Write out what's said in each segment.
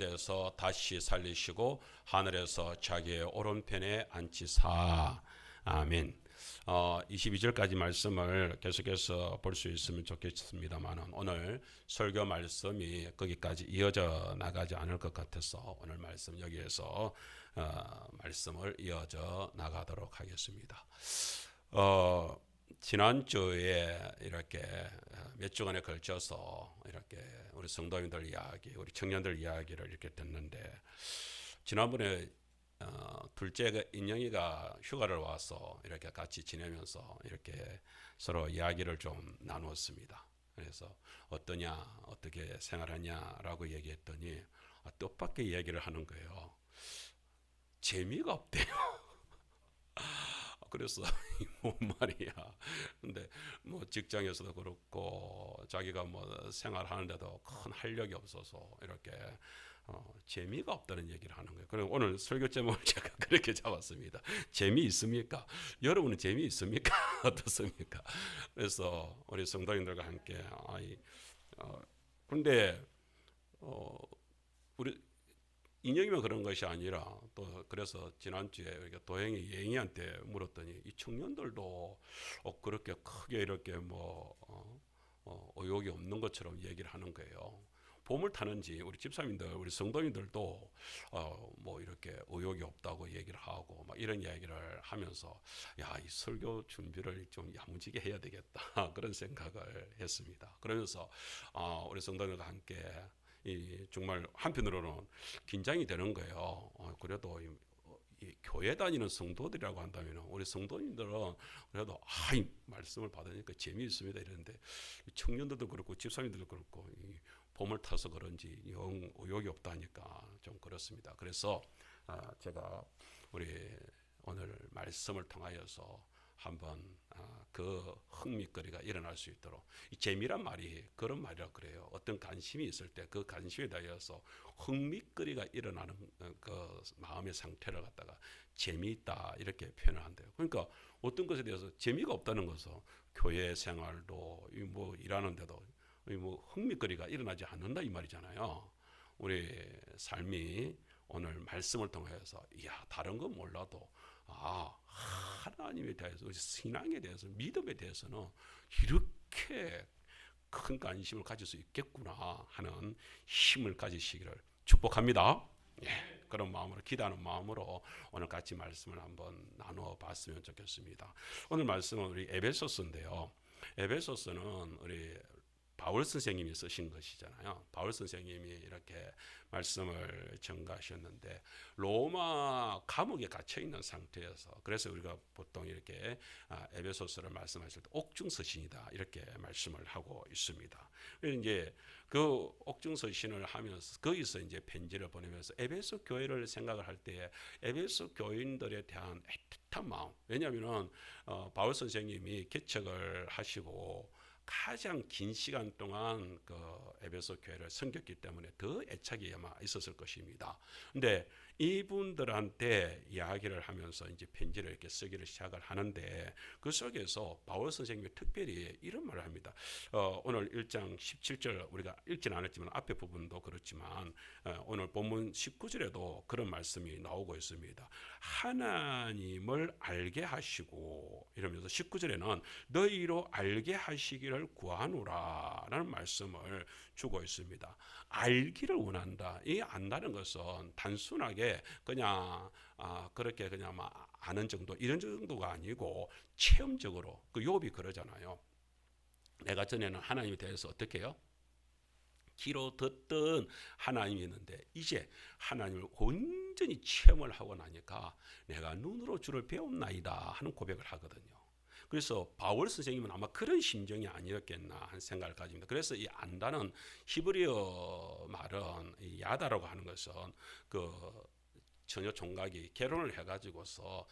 가운데서 다시 살리시고 하늘에서 자기의 오른편에 앉히사. 아멘. 22절까지 말씀을 계속해서 볼 수 있으면 좋겠습니다만 오늘 설교 말씀이 거기까지 이어져 나가지 않을 것 같아서 오늘 말씀 여기에서 말씀을 이어져 나가도록 하겠습니다. 지난주에 이렇게 몇 주간에 걸쳐서 이렇게 우리 성도님들 이야기, 우리 청년들 이야기를 이렇게 듣는데 지난번에 둘째가 인영이가 휴가를 와서 이렇게 같이 지내면서 이렇게 서로 이야기를 좀 나누었습니다. 그래서 어떠냐, 어떻게 생활하냐라고 얘기했더니 뜻밖의 이야기를 하는 거예요. 재미가 없대요. 그래서 뭔 말이야. 근데 뭐 직장에서도 그렇고 자기가 뭐 생활하는데도 큰 활력이 없어서 이렇게 재미가 없다는 얘기를 하는 거예요. 그럼 오늘 설교 제목을 제가 그렇게 잡았습니다. 재미 있습니까? 여러분은 재미 있습니까? 어떻습니까? 그래서 우리 성도님들과 함께 근데 우리 인형이면 그런 것이 아니라 또 그래서 지난주에 우리가 도행이 예행이한테 물었더니 이 청년들도 그렇게 크게 이렇게 뭐 의욕이 없는 것처럼 얘기를 하는 거예요. 봄을 타는지 우리 집사님들, 우리 성도님들도 뭐 이렇게 의욕이 없다고 얘기를 하고 막 이런 이야기를 하면서 야, 이 설교 준비를 좀 야무지게 해야 되겠다 그런 생각을 했습니다. 그러면서 우리 성도님들과 함께 정말 한편으로는 긴장이 되는 거예요. 그래도 이 교회 다니는 성도들이라고 한다면 우리 성도님들은 그래도 이 말씀을 받으니까 재미있습니다 이랬는데 청년들도 그렇고 집사님들도 그렇고 봄을 타서 그런지 영 의욕이 없다니까 좀 그렇습니다. 그래서 제가 우리 오늘 말씀을 통하여서 한번 그 흥미거리가 일어날 수 있도록 이 재미란 말이 그런 말이라 그래요. 어떤 관심이 있을 때 그 관심에 대해서 흥미거리가 일어나는 그 마음의 상태를 갖다가 재미있다 이렇게 표현을 한대요. 그러니까 어떤 것에 대해서 재미가 없다는 것은 교회 생활도 뭐 일하는데도 뭐 흥미거리가 일어나지 않는다 이 말이잖아요. 우리 삶이 오늘 말씀을 통해서 다른 건 몰라도 하나님에 대해서 신앙에 대해서 믿음에 대해서는 이렇게 큰 관심을 가질 수 있겠구나 하는 힘을 가지시기를 축복합니다. 그런 마음으로 기도하는 마음으로 오늘 같이 말씀을 한번 나누어 봤으면 좋겠습니다. 오늘 말씀은 우리 에베소서인데요. 에베소서는 우리 바울 선생님이 쓰신 것이잖아요. 바울 선생님이 이렇게 말씀을 전가하셨는데 로마 감옥에 갇혀 있는 상태에서 그래서 우리가 보통 이렇게 에베소서를 말씀하실 때 옥중서신이다 이렇게 말씀을 하고 있습니다. 이제 그 옥중서신을 하면서 거기서 이제 편지를 보내면서 에베소 교회를 생각을 할 때 에베소 교인들에 대한 애틋한 마음, 왜냐하면은 바울 선생님이 개척을 하시고 가장 긴 시간 동안 그 에베소 교회를 섬겼기 때문에 더 애착이 아마 있었을 것입니다. 근데 이분들한테 이야기를 하면서 이제 편지를 이렇게 쓰기를 시작을 하는데 그 속에서 바울 선생님이 특별히 이런 말을 합니다. 오늘 1장 17절 우리가 읽지는 않았지만 앞에 부분도 그렇지만 오늘 본문 19절에도 그런 말씀이 나오고 있습니다. 하나님을 알게 하시고 이러면서 19절에는 너희로 알게 하시기를 구하노라 라는 말씀을 주고 있습니다. 알기를 원한다. 이 안다는 것은 단순하게 그냥 그렇게 그냥 막 아는 정도 이런 정도가 아니고 체험적으로 그 욥이 그러잖아요. 내가 전에는 하나님에 대해서 어떻게 해요? 귀로 듣던 하나님이 있는데 이제 하나님을 온전히 체험을 하고 나니까 내가 눈으로 주를 배웠나이다 하는 고백을 하거든요. 그래서 바울 선생님은 아마 그런 심정이 아니었겠나 하는 생각을 가집니다. 그래서 이 안다는 히브리어 말은 이 야다라고 하는 것은 그 처녀 총각이 결혼을 해가지고서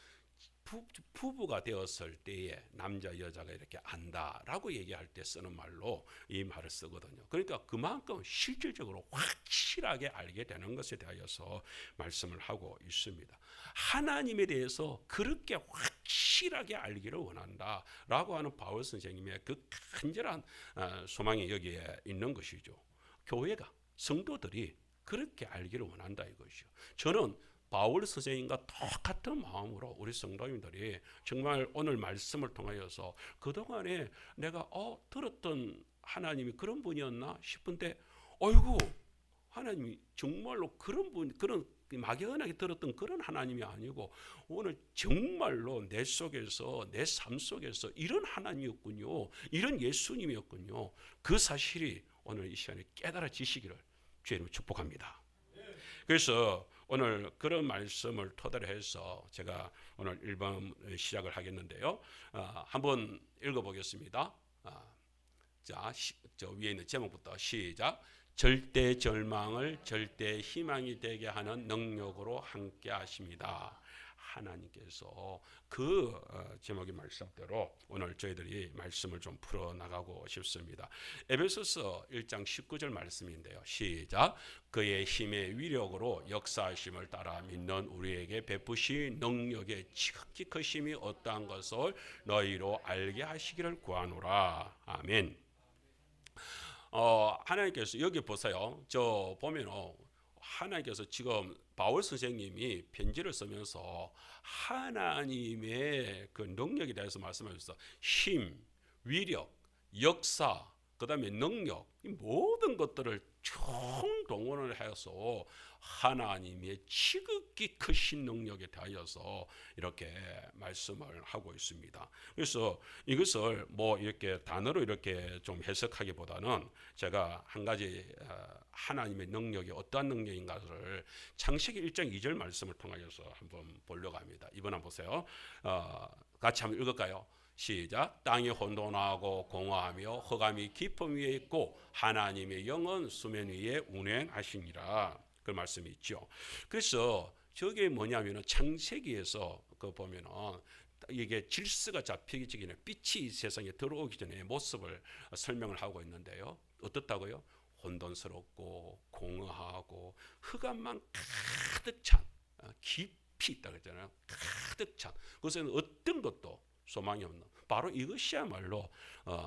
부부가 되었을 때에 남자 여자가 이렇게 안다라고 얘기할 때 쓰는 말로 이 말을 쓰거든요. 그러니까 그만큼 실질적으로 확실하게 알게 되는 것에 대하여서 말씀을 하고 있습니다. 하나님에 대해서 그렇게 확실하게 알기를 원한다라고 하는 바울 선생님의 그 간절한 소망이 여기에 있는 것이죠. 교회가 성도들이 그렇게 알기를 원한다 이것이요. 저는 바울 선생님과 똑같은 마음으로 우리 성도님들이 정말 오늘 말씀을 통하여서 그동안에 내가 들었던 하나님이 그런 분이었나 싶은데 어이구 하나님이 정말로 그런 분, 그런 막연하게 들었던 그런 하나님이 아니고 오늘 정말로 내 속에서, 내 삶 속에서 이런 하나님이었군요, 이런 예수님이었군요, 그 사실이 오늘 이 시간에 깨달아지시기를 주의 이름으로 축복합니다. 그래서 오늘 그런 말씀을 토대로 해서 제가 오늘 1번 시작을 하겠는데요. 한번 읽어보겠습니다. 자, 저 위에 있는 제목부터 시작. 절대 절망을 절대 희망이 되게 하는 능력으로 함께 하십니다. 하나님께서 그 제목의 말씀대로 오늘 저희들이 말씀을 좀 풀어나가고 싶습니다. 에베소서 1장 19절 말씀인데요. 시작. 그의 힘의 위력으로 역사하심을 따라 믿는 우리에게 베푸신 능력의 지극히 크심이 어떠한 것을 너희로 알게 하시기를 구하노라. 아멘. 하나님께서 여기 보세요. 저 보면 하나님께서 지금 바울 선생님이 편지를 쓰면서 하나님의 그 능력에 대해서 말씀하셨어. 힘, 위력, 역사, 그 다음에 능력, 이 모든 것들을 총동원을 해서 하나님의 지극히 크신 능력에 대하여서 이렇게 말씀을 하고 있습니다. 그래서 이것을 뭐 이렇게 단어로 이렇게 좀 해석하기보다는 제가 한 가지 하나님의 능력이 어떠한 능력인가를 창세기 1장 2절 말씀을 통하여서 한번 보려고 합니다. 이번 한번 보세요. 같이 한번 읽을까요? 시작. 땅이 혼돈하고 공허하며 흑암이 깊음 위에 있고 하나님의 영은 수면 위에 운행하시니라. 그 말씀이 있죠. 그래서 저게 뭐냐면은 창세기에서 그 보면은 이게 질서가 잡히기 전에 빛이 세상에 들어오기 전에 모습을 설명을 하고 있는데요. 어떻다고요? 혼돈스럽고 공허하고 흑암만 가득 찬, 깊이 있다 그랬잖아요. 가득 찬. 그것은 어떤 것도 소망이 없는, 바로 이것이야말로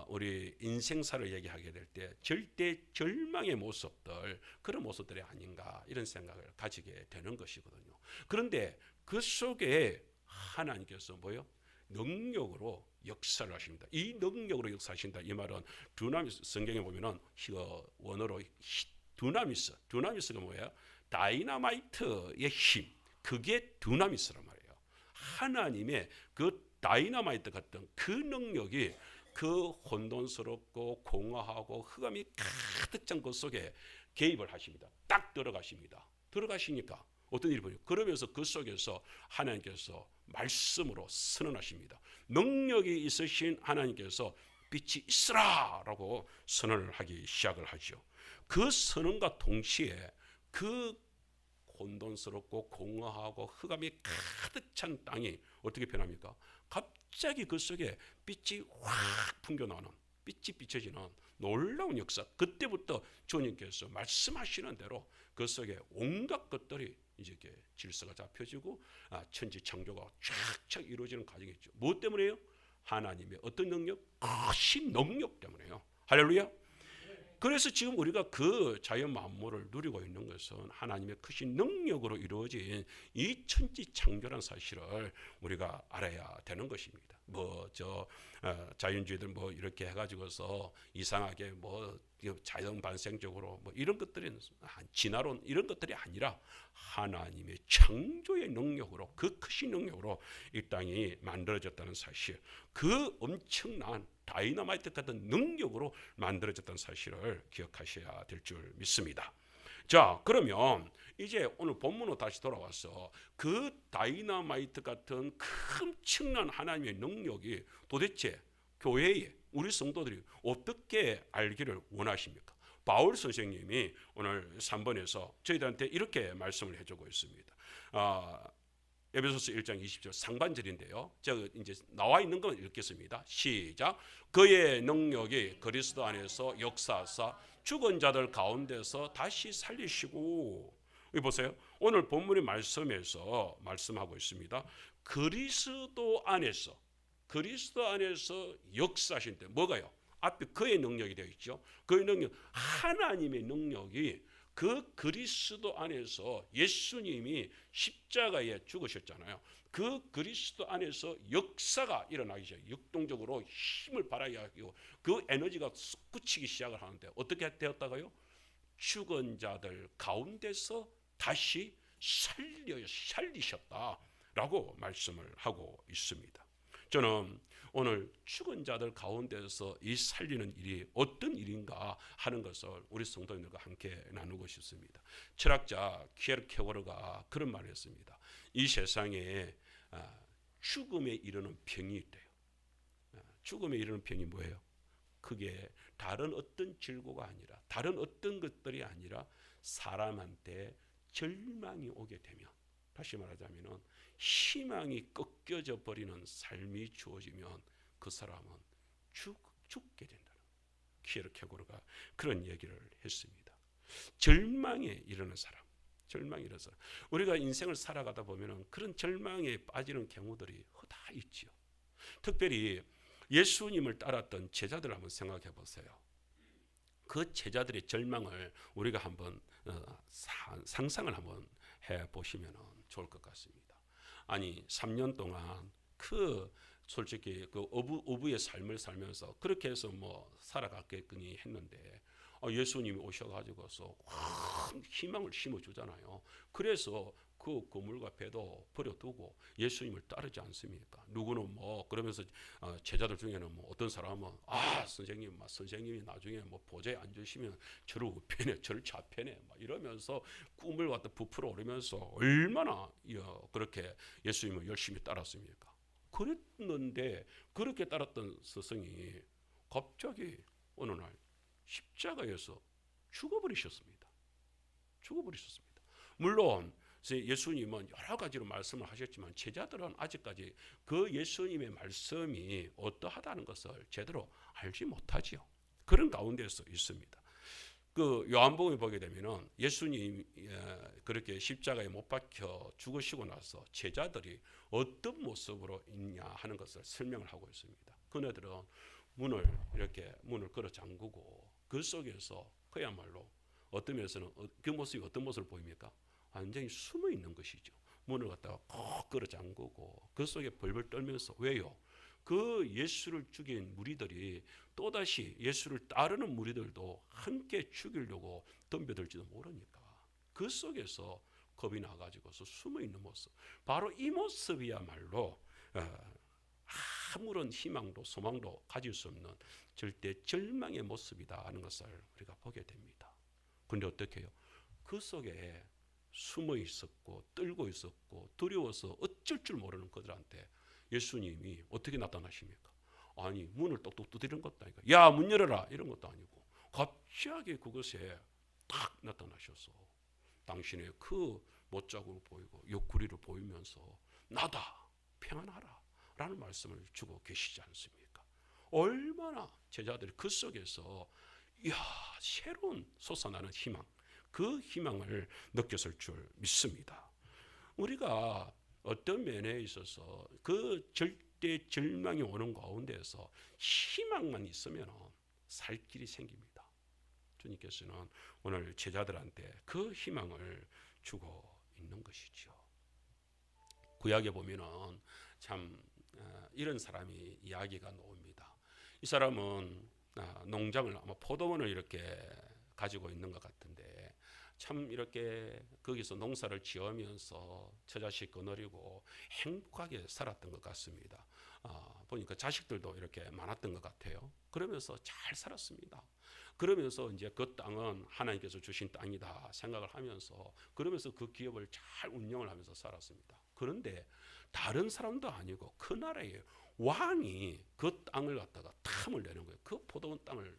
우리 인생사를 얘기하게 될 때 절대 절망의 모습들, 그런 모습들이 아닌가 이런 생각을 가지게 되는 것이거든요. 그런데 그 속에 하나님께서 뭐요? 능력으로 역사를 하십니다. 이 능력으로 역사하신다. 이 말은 두나미스, 성경에 보면은 원어로 두나미스가 뭐예요? 다이너마이트의 힘, 그게 두나미스란 말이에요. 하나님의 그 다이너마이트 같은 그 능력이 그 혼돈스럽고 공허하고 흑암이 가득 찬 것 속에 개입을 하십니다. 딱 들어가십니다. 들어가시니까 어떤 일이 벌어요? 그러면서 그 속에서 하나님께서 말씀으로 선언하십니다. 능력이 있으신 하나님께서 빛이 있으라 라고 선언을 하기 시작을 하죠. 그 선언과 동시에 그 혼돈스럽고 공허하고 흑암이 가득 찬 땅이 어떻게 변합니까? 갑자기 그 속에 빛이 확 풍겨나는, 빛이 비춰지는 놀라운 역사. 그때부터 주님께서 말씀하시는 대로 그 속에 온갖 것들이 이제 이렇게 질서가 잡혀지고 천지 창조가 쫙쫙 이루어지는 과정이 있죠. 무엇 때문에요? 하나님의 어떤 능력? 크신 능력 때문에요. 할렐루야. 그래서 지금 우리가 그 자연 만물을 누리고 있는 것은 하나님의 크신 능력으로 이루어진 이 천지 창조란 사실을 우리가 알아야 되는 것입니다. 자연주의들 이렇게 해가지고서 이상하게 자연 반생적으로 이런 것들이 진화론 이런 것들이 아니라 하나님의 창조의 능력으로, 그 크신 능력으로 이 땅이 만들어졌다는 사실, 그 엄청난 다이너마이트 같은 능력으로 만들어졌다는 사실을 기억하셔야 될 줄 믿습니다. 자, 그러면 이제 오늘 본문으로 다시 돌아와서 그 다이너마이트 같은 엄청난 하나님의 능력이 도대체 교회에 우리 성도들이 어떻게 알기를 원하십니까? 바울 선생님이 오늘 3번에서 저희들한테 이렇게 말씀을 해주고 있습니다. 에베소서 1장 20절 상반절인데요. 제가 이제 나와 있는 건 읽겠습니다. 시작. 그의 능력이 그리스도 안에서 역사하사 죽은 자들 가운데서 다시 살리시고, 여기 보세요. 오늘 본문의 말씀에서 말씀하고 있습니다. 그리스도 안에서 역사하신 때 뭐가요? 앞에 그의 능력이 되어 있죠. 그의 능력, 하나님의 능력이 그 그리스도 안에서 예수님이 십자가에 죽으셨잖아요. 그 그리스도 안에서 역사가 일어나기 시작. 역동적으로 힘을 발휘하게 하고 그 에너지가 솟구치기 시작을 하는데 어떻게 되었다가요? 죽은 자들 가운데서 다시 살리셨다라고 말씀을 하고 있습니다. 저는 오늘 죽은 자들 가운데서 이 살리는 일이 어떤 일인가 하는 것을 우리 성도님들과 함께 나누고 싶습니다. 철학자 키에르케고르가 그런 말을 했습니다. 이 세상에 죽음에 이르는 병이 있대요. 죽음에 이르는 병이 뭐예요? 그게 다른 어떤 질고가 아니라, 다른 어떤 것들이 아니라 사람한테 절망이 오게 되면, 다시 말하자면 희망이 꺾여져 버리는 삶이 주어지면 그 사람은 죽게 된다는, 키에르케고르가 그런 얘기를 했습니다. 절망에 이르는 사람, 절망에 이르는 사람. 우리가 인생을 살아가다 보면 그런 절망에 빠지는 경우들이 다 있지요. 특별히 예수님을 따랐던 제자들 한번 생각해 보세요. 그 제자들의 절망을 우리가 한번 상상을 한번 해 보시면 좋을 것 같습니다. 아니 3년 동안 솔직히 그 어부의 삶을 살면서 그렇게 해서 뭐 살아갔겠거니 했는데 예수님이 오셔가지고서 큰 희망을 심어주잖아요. 그래서 그 그물과 배도 버려두고 예수님을 따르지 않습니까? 누구는 뭐 그러면서 제자들 중에는 뭐 어떤 사람은 선생님이 나중에 뭐 보좌에 앉으시면 저를 우편에 저를 좌편에 막 이러면서 꿈을 갖다 부풀어 오르면서 얼마나 그렇게 예수님을 열심히 따랐습니까? 그랬는데 그렇게 따랐던 스승이 갑자기 어느 날 십자가에서 죽어버리셨습니다. 물론 예수님은 여러 가지로 말씀을 하셨지만 제자들은 아직까지 그 예수님의 말씀이 어떠하다는 것을 제대로 알지 못하지요. 그런 가운데서 있습니다. 그 요한복음에 보게 되면은 예수님 그렇게 십자가에 못 박혀 죽으시고 나서 제자들이 어떤 모습으로 있냐 하는 것을 설명을 하고 있습니다. 그네들은 문을 걸어 잠그고 그 속에서 그야말로 어떤 면에서는 그 모습이 어떤 모습을 보입니까? 완전히 숨어 있는 것이죠. 문을 갖다가 꼭 걸어 잠그고 그 속에 벌벌 떨면서, 왜요? 그 예수를 죽인 무리들이 또다시 예수를 따르는 무리들도 함께 죽이려고 덤벼들지도 모르니까 그 속에서 겁이 나가지고서 숨어 있는 모습, 바로 이 모습이야말로 아무런 희망도 소망도 가질 수 없는 절대 절망의 모습이다 하는 것을 우리가 보게 됩니다. 그런데 어떻게 해요? 그 속에 숨어 있었고 떨고 있었고 두려워서 어쩔 줄 모르는 그들한테 예수님이 어떻게 나타나십니까? 아니 문을 똑똑 두드리는 것도 아니고 야 문 열어라 이런 것도 아니고 갑자기 그것에 딱 나타나셔서 당신의 그 못자국을 보이고 옆구리를 보이면서 나다 평안하라 라는 말씀을 주고 계시지 않습니까? 얼마나 제자들이 그 속에서 새로운 솟아나는 희망, 그 희망을 느꼈을 줄 믿습니다. 우리가 어떤 면에 있어서 그 절대 절망이 오는 가운데서 희망만 있으면 살 길이 생깁니다. 주님께서는 오늘 제자들한테 그 희망을 주고 있는 것이죠. 구약에 보면은 참 이런 사람이 이야기가 나옵니다. 이 사람은 농장을 아마 포도원을 이렇게 가지고 있는 것 같은데 참 이렇게 거기서 농사를 지으면서 처자식 거느리고 행복하게 살았던 것 같습니다. 보니까 자식들도 이렇게 많았던 것 같아요. 그러면서 잘 살았습니다. 그러면서 이제 그 땅은 하나님께서 주신 땅이다 생각을 하면서 그러면서 그 기업을 잘 운영을 하면서 살았습니다. 그런데 다른 사람도 아니고 그 나라의 왕이 그 땅을 갖다가 탐을 내는 거예요. 그 포도원 땅을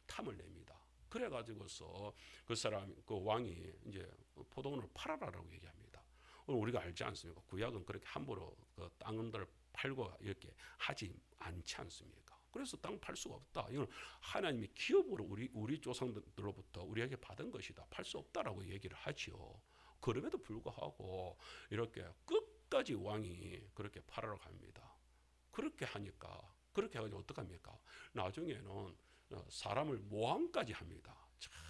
탐을 냅니다. 그래가지고서 그 왕이 이제 포도원을 팔아라라고 얘기합니다. 우리가 알지 않습니까? 구약은 그렇게 함부로 그 땅들을 팔고 이렇게 하지 않지 않습니까? 그래서 땅 팔 수가 없다. 이건 하나님이 기업으로 우리 조상들로부터 우리에게 받은 것이다. 팔 수 없다라고 얘기를 하지요. 그럼에도 불구하고 이렇게 끝까지 왕이 그렇게 팔아러 갑니다. 그렇게 하니까 그렇게 해가지고 어떡합니까? 나중에는 사람을 모함까지 합니다.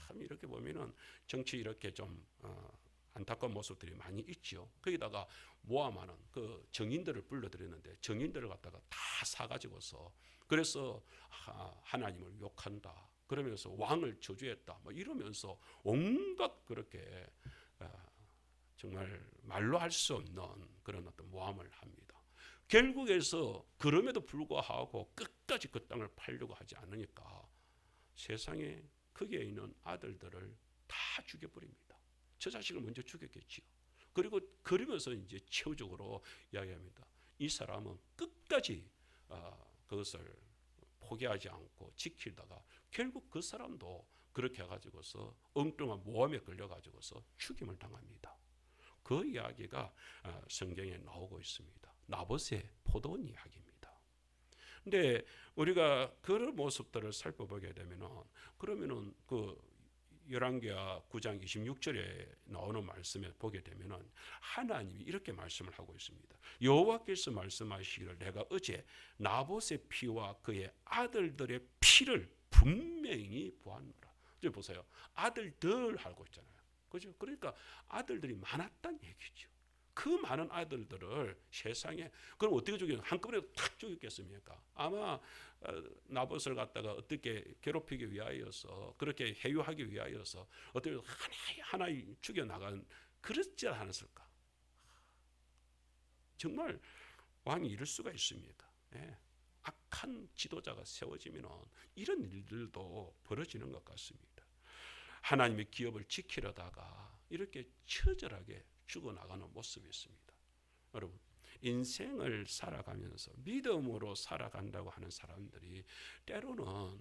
참 이렇게 보면은 정치 이렇게 좀 안타까운 모습들이 많이 있죠. 거기다가 모함하는 그 정인들을 불러들였는데 정인들을 갖다가 다 사가지고서 그래서 하나님을 욕한다. 그러면서 왕을 저주했다. 뭐 이러면서 온갖 그렇게 정말 말로 할 수 없는 그런 어떤 모함을 합니다. 결국에서 그럼에도 불구하고 끝까지 그 땅을 팔려고 하지 않으니까 세상에 거기에 있는 아들들을 다 죽여버립니다. 저 자식을 먼저 죽였겠지요. 그리고 그러면서 이제 최후적으로 이야기합니다. 이 사람은 끝까지 그것을 포기하지 않고 지키다가 결국 그 사람도 그렇게 해가지고서 엉뚱한 모함에 걸려가지고서 죽임을 당합니다. 그 이야기가 성경에 나오고 있습니다. 나봇의 포도원 이야기입니다. 근데 우리가 그런 모습들을 살펴보게 되면은 그러면은 그 열왕기하 9장 26절에 나오는 말씀에 보게 되면은 하나님이 이렇게 말씀을 하고 있습니다. 여호와께서 말씀하시기를 내가 어제 나봇의 피와 그의 아들들의 피를 분명히 보았노라. 이제 보세요. 아들들 하고 있잖아요. 그죠? 그러니까 아들들이 많았다는 얘기죠. 그 많은 아들들을 세상에 그럼 어떻게 죽여? 한꺼번에 탁 죽였겠습니까? 아마 나봇을 갖다가 어떻게 괴롭히기 위하여서 그렇게 해유하기 위하여서 어떻게 하나 죽여 나간 그렇지 않았을까? 정말 왕이 이럴 수가 있습니까? 네. 악한 지도자가 세워지면 이런 일들도 벌어지는 것 같습니다. 하나님의 기업을 지키려다가 이렇게 처절하게 죽어나가는 모습이 있습니다. 여러분 인생을 살아가면서 믿음으로 살아간다고 하는 사람들이 때로는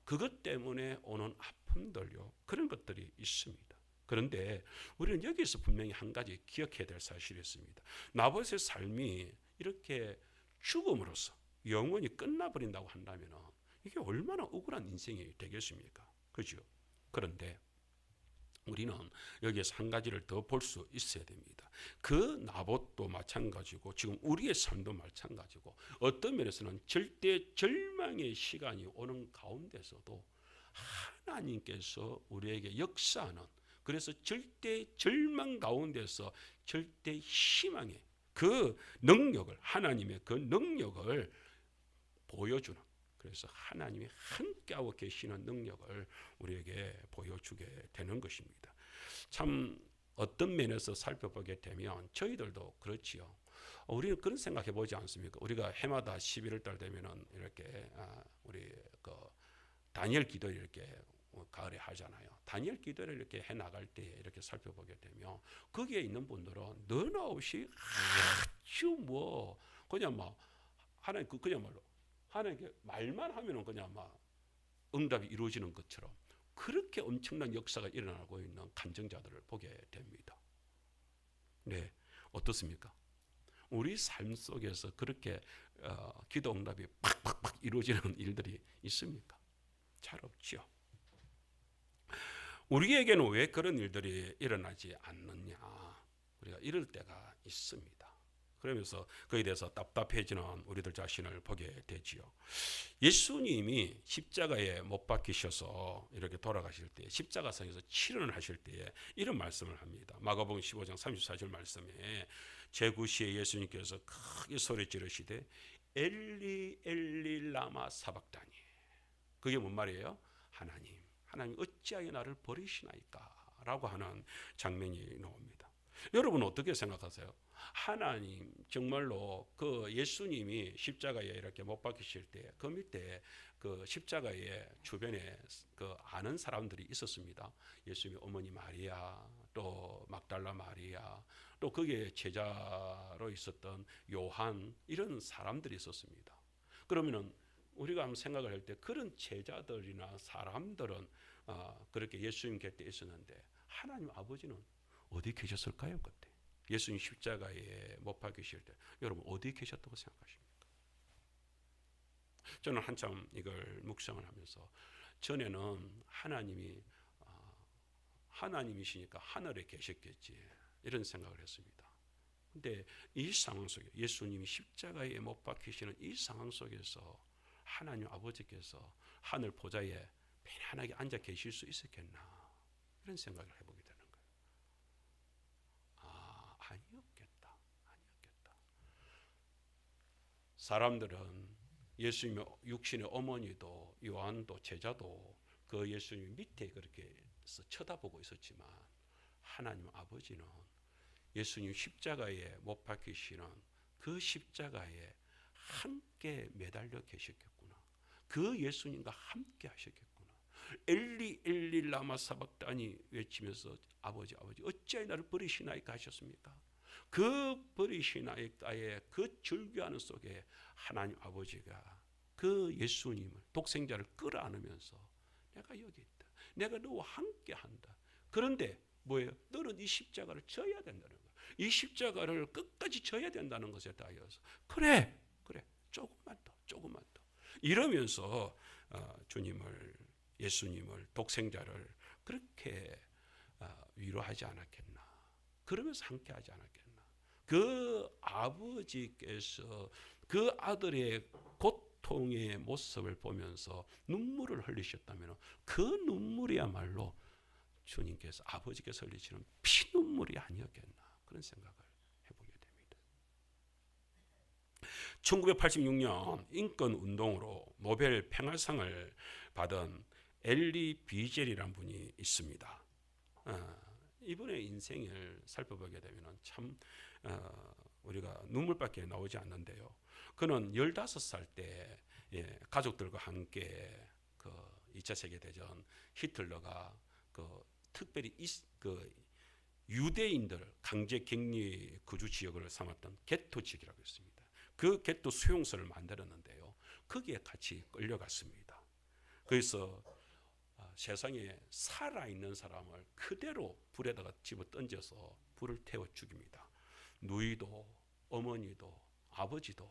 그것 때문에 오는 아픔들요 그런 것들이 있습니다. 그런데 우리는 여기서 분명히 한 가지 기억해야 될 사실이 있습니다. 나봇의 삶이 이렇게 죽음으로써 영원히 끝나버린다고 한다면 이게 얼마나 억울한 인생이 되겠습니까? 그죠? 그런데 우리는 여기에서 한 가지를 더 볼 수 있어야 됩니다. 그 나봇도 마찬가지고 지금 우리의 삶도 마찬가지고 어떤 면에서는 절대 절망의 시간이 오는 가운데서도 하나님께서 우리에게 역사하는 그래서 절대 절망 가운데서 절대 희망의 그 능력을 하나님의 그 능력을 보여주는 그래서 하나님이 함께하고 계시는 능력을 우리에게 보여주게 되는 것입니다. 참 어떤 면에서 살펴보게 되면 저희들도 그렇지요. 우리는 그런 생각해 보지 않습니까? 우리가 해마다 11월 달 되면은 이렇게 우리 그 다니엘 기도를 이렇게 가을에 하잖아요. 다니엘 기도를 이렇게 해 나갈 때 이렇게 살펴보게 되면 거기에 있는 분들은 너나 없이 아주 뭐 그냥 막 하나님 그냥 말로 하나님께 말만 하면은 그냥 막 응답이 이루어지는 것처럼 그렇게 엄청난 역사가 일어나고 있는 간증자들을 보게 됩니다. 네, 어떻습니까? 우리 삶 속에서 그렇게 기도 응답이 팍팍팍 이루어지는 일들이 있습니까? 잘 없죠. 우리에게는 왜 그런 일들이 일어나지 않느냐? 우리가 이럴 때가 있습니다. 그러면서 그에 대해서 답답해지는 우리들 자신을 보게 되지요. 예수님이 십자가에 못 박히셔서 이렇게 돌아가실 때 십자가상에서 치료를 하실 때에 이런 말씀을 합니다. 마가복음 15장 34절 말씀에 제9시에 예수님께서 크게 소리 지르시되 엘리 엘리 라마 사박다니 그게 뭔 말이에요? 하나님 어찌하여 나를 버리시나이까 라고 하는 장면이 나옵니다. 여러분 어떻게 생각하세요? 하나님 정말로 그 예수님이 십자가에 이렇게 못 박히실 때 그 밑에 그 십자가의 주변에 그 아는 사람들이 있었습니다. 예수님의 어머니 마리아 또 막달라 마리아 또 거기에 제자로 있었던 요한 이런 사람들이 있었습니다. 그러면은 우리가 한번 생각을 할 때 그런 제자들이나 사람들은 그렇게 예수님 곁에 있었는데 하나님 아버지는 어디 계셨을까요? 그때 예수님 십자가에 못 박히실 때 여러분 어디 계셨다고 생각하십니까? 저는 한참 이걸 묵상을 하면서 전에는 하나님이시니까 하늘에 계셨겠지 이런 생각을 했습니다. 근데 이 상황 속에 예수님이 십자가에 못 박히시는 이 상황 속에서 하나님 아버지께서 하늘 보좌에 편안하게 앉아 계실 수 있었겠나 이런 생각을 해보게 되는 거예요. 아니었겠다. 사람들은 예수님의 육신의 어머니도 요한도 제자도 그 예수님 밑에 그렇게 쳐다보고 있었지만 하나님 아버지는 예수님 십자가에 못 박히시는 그 십자가에 함께 매달려 계셨겠구나. 그 예수님과 함께 하셨겠구나. 엘리 엘리 라마 사박다니 외치면서 아버지 어찌하여 나를 버리시나이까 하셨습니까? 그 버리시나이까의 그 절규하는 속에 하나님 아버지가 그 예수님을 독생자를 끌어안으면서 내가 여기 있다. 내가 너와 함께 한다. 그런데 뭐예요? 너는 이 십자가를 져야 된다는 거야. 이 십자가를 끝까지 져야 된다는 것에 대하여서 그래 조금만 더 이러면서 예수님을 독생자를 그렇게 위로하지 않았겠나. 그러면서 함께하지 않았겠나. 그 아버지께서 그 아들의 고통의 모습을 보면서 눈물을 흘리셨다면 그 눈물이야말로 주님께서 아버지께서 흘리시는 피눈물이 아니었겠나 그런 생각을 해보게 됩니다. 1986년 인권운동으로 노벨 평화상을 받은 엘리 비젤이라는 분이 있습니다. 이분의 인생을 살펴보게 되면 참 우리가 눈물밖에 나오지 않는데요. 그는 15살 때 가족들과 함께 그 2차 세계대전 히틀러가 특별히 유대인들 강제 격리 거주 지역을 삼았던 게토 지역이라고 했습니다. 그 게토 수용소를 만들었는데요. 거기에 같이 끌려갔습니다. 그래서 세상에 살아있는 사람을 그대로 불에다가 집어 던져서 불을 태워 죽입니다. 누이도 어머니도 아버지도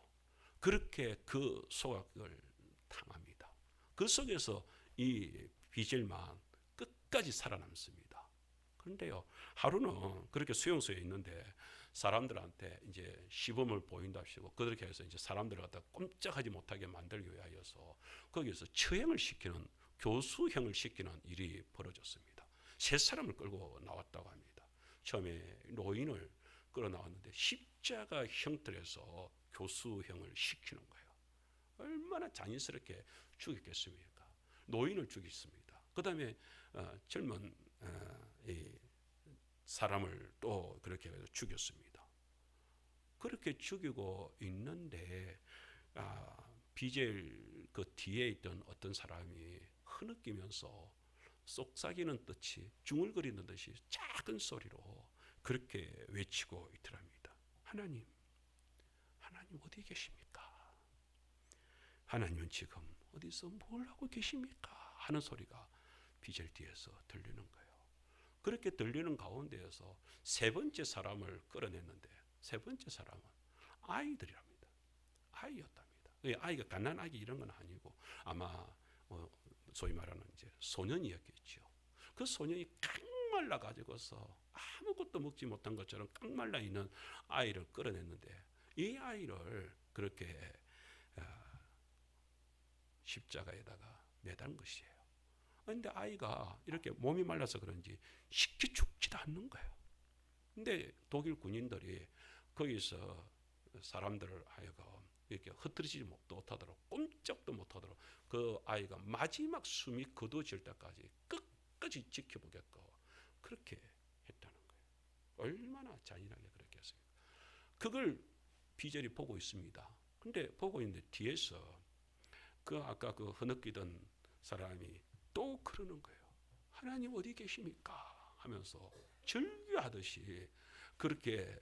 그렇게 그 소각을 당합니다. 그 속에서 이 비젤만 끝까지 살아남습니다. 그런데요, 하루는 그렇게 수용소에 있는데 사람들한테 이제 시범을 보인답시고 그렇게 해서 이제 사람들을 갖다 꼼짝하지 못하게 만들기 위하여서 거기서 처형을 시키는 교수형을 시키는 일이 벌어졌습니다. 세 사람을 끌고 나왔다고 합니다. 처음에 노인을 끌어 나왔는데 십자가 형틀에서 교수형을 시키는 거예요. 얼마나 잔인스럽게 죽였겠습니까? 노인을 죽였습니다. 그 다음에 젊은 이 사람을 또 그렇게 해서 죽였습니다. 그렇게 죽이고 있는데 비젤 그 뒤에 있던 어떤 사람이 흐느끼면서 속삭이는 듯이 중얼거리는 듯이 작은 소리로 그렇게 외치고 있더랍니다. 하나님 어디 계십니까? 하나님은 지금 어디서 뭘 하고 계십니까? 하는 소리가 비젤 뒤에서 들리는 거예요. 그렇게 들리는 가운데에서 세 번째 사람을 끌어냈는데 세 번째 사람은 아이들이랍니다. 아이였답니다. 아이가 갓난 아기 이런 건 아니고 아마 소위 말하는 이제 소년이었겠죠. 그 소년이 깡말라 가지고서 아무것도 먹지 못한 것처럼 깡말라 있는 아이를 끌어냈는데 이 아이를 그렇게 십자가에다가 매단 것이에요. 그런데 아이가 이렇게 몸이 말라서 그런지 쉽게 죽지도 않는 거예요. 근데 독일 군인들이 거기서 사람들을 하여금 이렇게 흩어지지 못하도록 꼼짝도 못하도록 그 아이가 마지막 숨이 거두어질 때까지 끝까지 지켜보겠고 그렇게 했다는 거예요. 얼마나 잔인하게 그렇게 했습니까? 그걸 비젤이 보고 있습니다. 근데 보고 있는데 뒤에서 그 아까 그 흐느끼던 사람이 또 그러는 거예요. 하나님 어디 계십니까? 하면서 절규하듯이 그렇게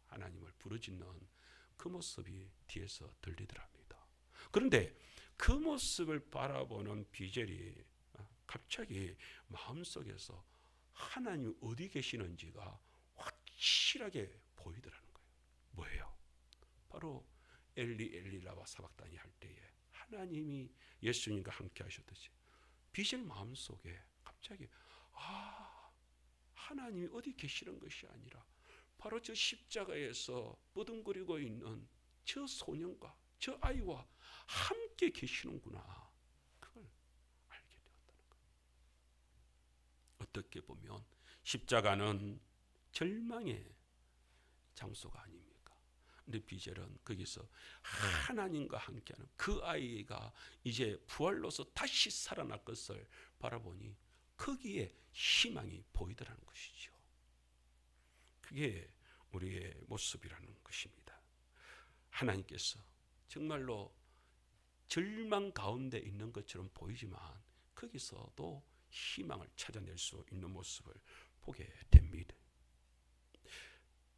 하나님을 부르짖는 그 모습이 뒤에서 들리더랍니다. 그런데 그 모습을 바라보는 비젤이 갑자기 마음속에서 하나님 어디 계시는지가 확실하게 보이더라는 거예요. 뭐예요? 바로 엘리 라마 사박다니 할 때에 하나님이 예수님과 함께 하셨듯이 비젤 마음속에 갑자기 하나님이 어디 계시는 것이 아니라 바로 저 십자가에서 뻗은거리고 있는 저 소년과 저 아이와 함께 계시는구나. 그걸 알게 되었다. 어떻게 보면 십자가는 절망의 장소가 아닙니까? 근데 비젤은 거기서 하나님과 함께하는 그 아이가 이제 부활로서 다시 살아날 것을 바라보니 거기에 희망이 보이더라는 것이죠. 그게 우리의 모습이라는 것입니다. 하나님께서 정말로 절망 가운데 있는 것처럼 보이지만 거기서도 희망을 찾아낼 수 있는 모습을 보게 됩니다.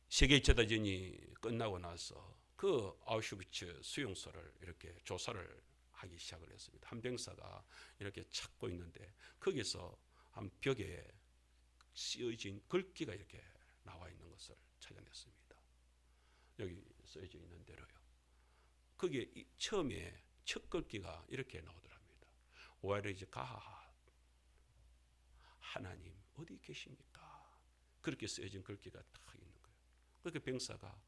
세계 2차 대전이 끝나고 나서 그 아우슈비츠 수용소를 이렇게 조사를 하기 시작을 했습니다. 한 병사가 이렇게 찾고 있는데 거기서 한 벽에 쓰여진 글귀가 이렇게 나와 있는 것을 찾아냈습니다. 여기 쓰여져 있는 대로요. 거기에 처음에 첫 글귀가 이렇게 나오더랍니다. Where is God? 하나님 어디 계십니까? 그렇게 쓰여진 글귀가 딱 있는 거예요. 그렇게 병사가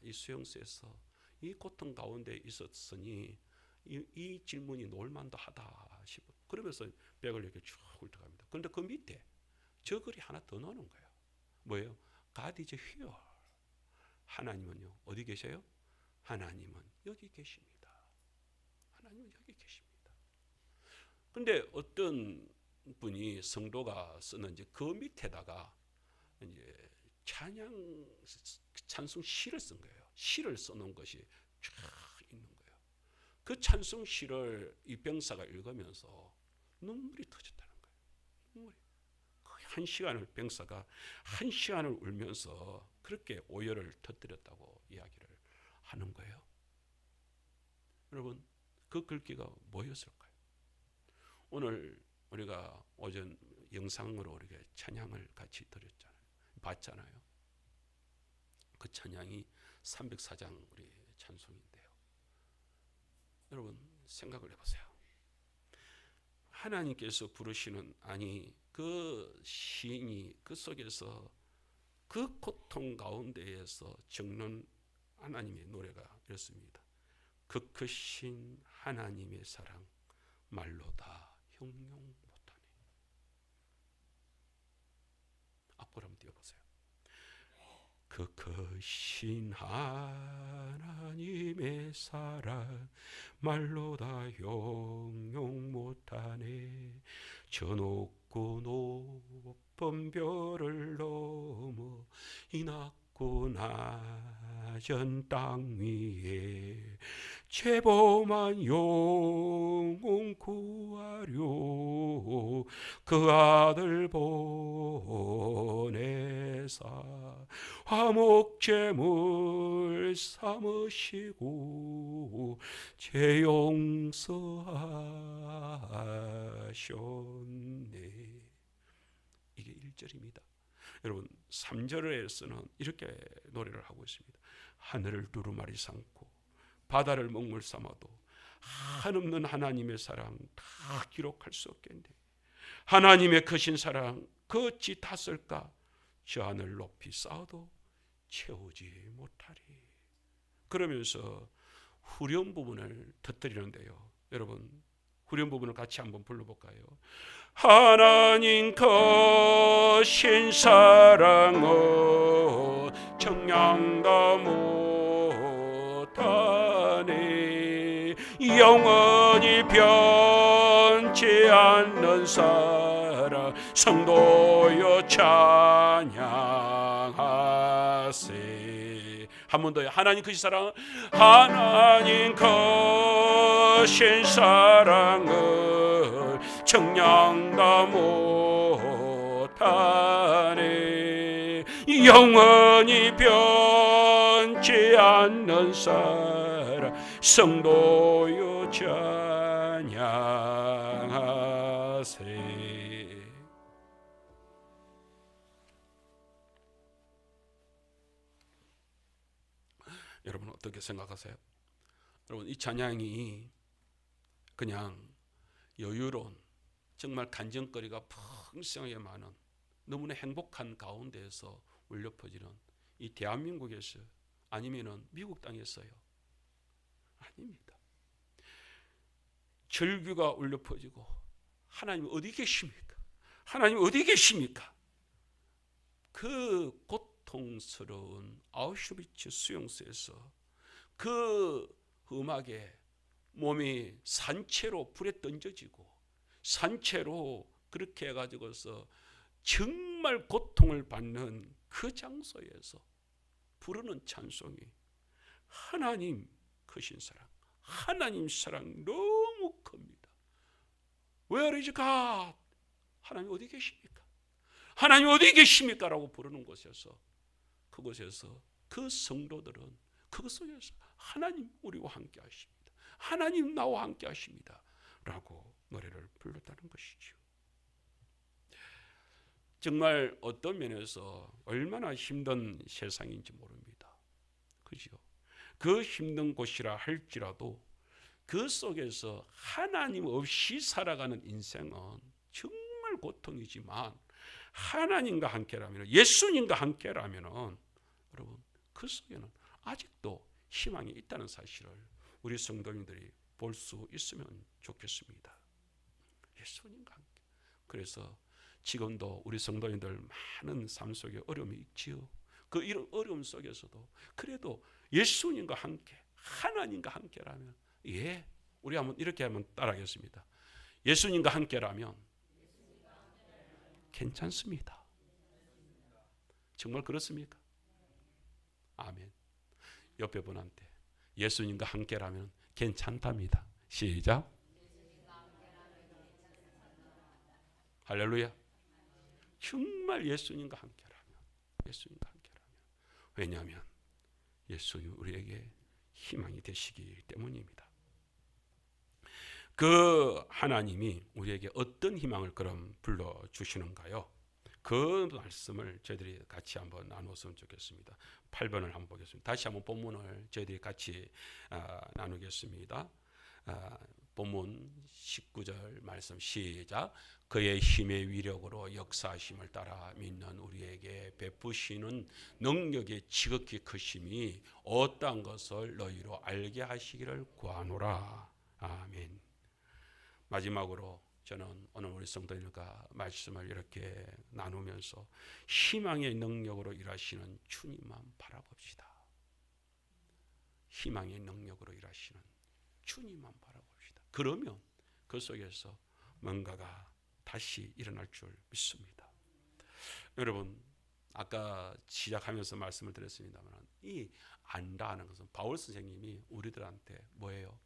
이 수용소에서 이 고통 가운데 있었으니 이 질문이 놀만도 하다 싶어. 그러면서 벽을 이렇게 쭉 훑어갑니다. 그런데 그 밑에 저 글이 하나 더 나오는 거예요. 뭐예요? God is here. 하나님은요 어디 계세요? 하나님은 여기 계십니다. 하나님은 여기 계십니다. 근데 어떤 분이 성도가 쓰는지 그 밑에다가 이제 찬송 시를 쓴 거예요. 시를 써놓은 것이 쫙 있는 거예요. 그 찬송 시를 이 병사가 읽으면서 눈물이 터졌다는 거예요. 눈물이. 한 시간을 병사가 한 시간을 울면서 그렇게 오열을 터뜨렸다고 이야기를 하는 거예요. 여러분 그 글귀가 뭐였을까요? 오늘 우리가 오전 영상으로 우리가 찬양을 같이 드렸잖아요. 봤잖아요. 그 찬양이 304장 우리 찬송인데요. 여러분 생각을 해보세요. 하나님께서 부르시는 그 시인이 그 속에서 그 고통 가운데에서 적는 하나님의 노래가 이렇습니다. 그 크신 하나님의 사랑 말로 다 형용 못하네. 앞으로 한번 띄워보세요. 그 크신 하나님의 사랑 말로 다 형용 못하네. 저 높고 높은 별을 넘어 이 낮고 낮은 땅 위에 죄범한 영혼 구하려 그 아들 보내사 화목제물 삼으시고 죄 용서하셨네. 이게 1절입니다. 여러분 3절에서는 이렇게 노래를 하고 있습니다. 하늘을 두루마리 삼고 바다를 먹물 삼아도 한없는 하나님의 사랑 다 기록할 수 없겠네. 하나님의 크신 사랑 그 어찌 다 쓸까? 저 하늘 높이 쌓아도 채우지 못하리. 그러면서 후렴 부분을 터뜨리는데요. 여러분 후렴 부분을 같이 한번 불러볼까요? 하나님 크신 사랑은 청량다 못하네. 영원히 변치 않는 사랑 성도여 찬양하세. 한 번 더요. 하나님 크신 사랑, 하나님 크신 사랑을 청량다 못하네. 영원히 변치 않는 사랑 성도여 찬양하세. 여러분 어떻게 생각하세요? 여러분 이 찬양이 그냥 여유로운 정말 간증거리가 풍성하게 많은 너무나 행복한 가운데에서 울려 퍼지는 이 대한민국에서 아니면은 미국 땅에서요? 아닙니다. 절규가 울려 퍼지고 하나님 어디 계십니까? 하나님 어디 계십니까? 그 고통스러운 아우슈비츠 수용소에서 그 험하게 몸이 산채로 불에 던져지고 산채로 그렇게 해가지고서 정말 고통을 받는 그 장소에서 부르는 찬송이 하나님 크신 사랑, 하나님 사랑 너무 큽니다. Where is God? 하나님 어디 계십니까? 하나님 어디 계십니까? 라고 부르는 곳에서 그곳에서 그 성도들은 그것 속에서 하나님 우리와 함께 하십니다. 하나님 나와 함께 하십니다. 라고 노래를 불렀다는 것이죠. 정말 어떤 면에서 얼마나 힘든 세상인지 모릅니다. 그죠? 그 힘든 곳이라 할지라도 그 속에서 하나님 없이 살아가는 인생은 정말 고통이지만 하나님과 함께라면, 예수님과 함께라면 여러분 그 속에는 아직도 희망이 있다는 사실을 우리 성도님들이 볼 수 있으면 좋겠습니다. 예수님과 함께. 그래서 지금도 우리 성도님들 많은 삶 속에 어려움이 있지요. 그 이런 어려움 속에서도 그래도 예수님과 함께, 하나님과 함께라면, 예, 우리 한번 이렇게 한번 따라하겠습니다. 예수님과 함께라면 괜찮습니다. 정말 그렇습니까? 아멘. 옆에 분한테 예수님과 함께라면 괜찮답니다. 시작. 할렐루야. 정말 예수님과 함께라면, 예수님과 함께라면. 왜냐하면 예수님 우리에게 희망이 되시기 때문입니다. 그 하나님이 우리에게 어떤 희망을 그럼 불러주시는가요? 그 말씀을 저희들이 같이 한번 나눴으면 좋겠습니다. 8번을 한번 보겠습니다. 다시 한번 본문을 저희들이 같이 나누겠습니다. 본문 19절 말씀 시작. 그의 힘의 위력으로 역사하심을 따라 믿는 우리에게 베푸시는 능력의 지극히 크심이 어떠한 것을 너희로 알게 하시기를 구하노라. 아멘. 마지막으로 저는 오늘 우리 성도님과 말씀을 이렇게 나누면서 희망의 능력으로 일하시는 주님만 바라봅시다. 희망의 능력으로 일하시는 주님만 바라봅시다. 그러면 그 속에서 뭔가가 다시 일어날 줄 믿습니다. 여러분 아까 시작하면서 말씀을 드렸습니다만 이 안다는 것은 바울 선생님이 우리들한테 뭐예요?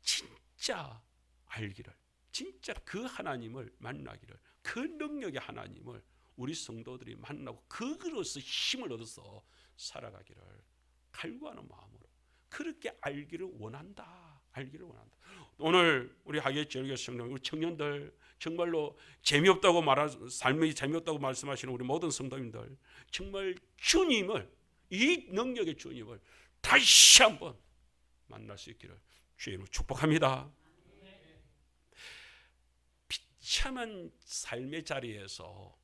진짜 알기를, 진짜 그 하나님을 만나기를, 그 능력의 하나님을 우리 성도들이 만나고 그것으로서 힘을 얻어서 살아가기를 갈구하는 마음으로 그렇게 알기를 원한다. 알기를 원한다. 오늘 우리 하계절교 성도님, 우리 청년들 정말로 재미없다고 삶이 재미없다고 말씀하시는 우리 모든 성도님들 정말 주님을, 이 능력의 주님을 다시 한번 만날 수 있기를 주의 이름으로 축복합니다. 비참한 삶의 자리에서,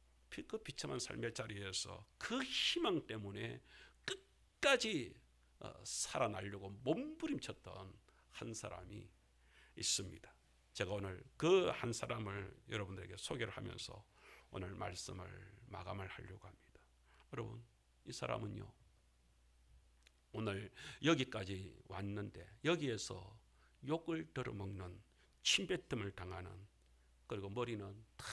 그 비참한 삶의 자리에서 그 희망 때문에 끝까지 살아나려고 몸부림쳤던 한 사람이 있습니다. 제가 오늘 그 한 사람을 여러분들에게 소개를 하면서 오늘 말씀을 마감을 하려고 합니다. 여러분 이 사람은요 오늘 여기까지 왔는데 여기에서 욕을 들어먹는, 침뱉음을 당하는, 그리고 머리는 다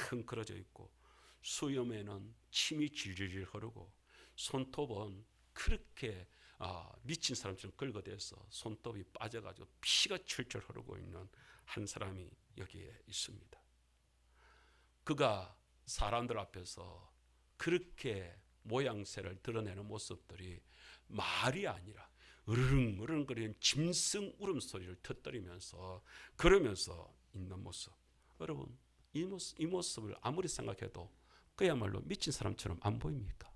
흥그러져 있고 수염에는 침이 질질질 흐르고 손톱은 그렇게 미친 사람처럼 긁어대서 손톱이 빠져가지고 피가 철철 흐르고 있는 한 사람이 여기에 있습니다. 그가 사람들 앞에서 그렇게 모양새를 드러내는 모습들이 말이 아니라 으르렁으르렁거리는 짐승 울음소리를 터뜨리면서 그러면서 있는 모습. 여러분 이 모습을 아무리 생각해도 그야말로 미친 사람처럼 안 보입니까?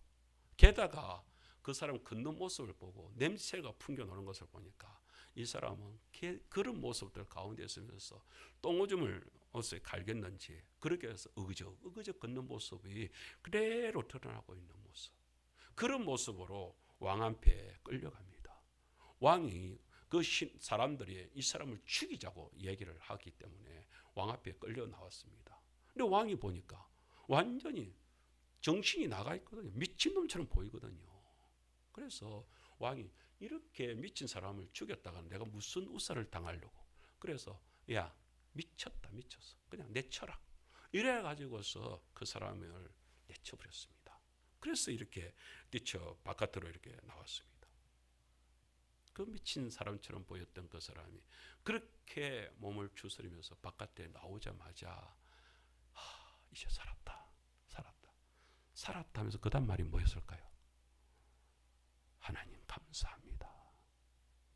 게다가 그 사람 걷는 모습을 보고 냄새가 풍겨나는 것을 보니까 이 사람은 그런 모습들 가운데 있으면서 똥오줌을 옷에 갈겼는지 그렇게 해서 의그적 걷는 모습이 그대로 드러나고 있는 모습. 그런 모습으로 왕 앞에 끌려갑니다. 왕이 그 사람들이 이 사람을 죽이자고 얘기를 하기 때문에 왕 앞에 끌려 나왔습니다. 근데 왕이 보니까 완전히 정신이 나가 있거든요. 미친놈처럼 보이거든요. 그래서 왕이 이렇게 미친 사람을 죽였다가 내가 무슨 우사를 당하려고. 그래서 야, 미쳤다, 미쳤어. 그냥 내쳐라. 이래 가지고서 그 사람을 내쳐버렸습니다. 그래서 이렇게 뛰쳐 바깥으로 이렇게 나왔습니다. 그 미친 사람처럼 보였던 그 사람이 그렇게 몸을 추스리면서 바깥에 나오자마자 이제 살았다, 살았다, 살았다 하면서 그 다음 말이 뭐였을까요? 하나님 감사합니다.